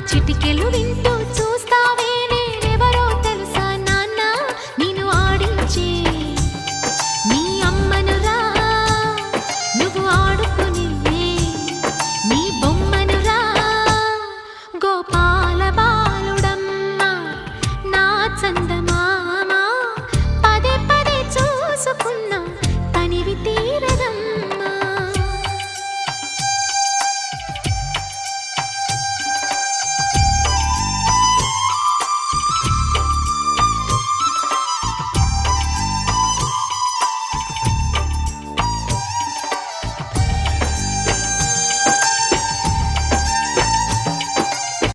చిటికెలు వింటూ చూస్తావే నేనెవరో తెలుసా నాన్న నిన్ను ఆడించే నీ అమ్మనురా నువ్వు ఆడుకునే నీ బొమ్మనురా గోపాల బాలుడమ్మ నా చందం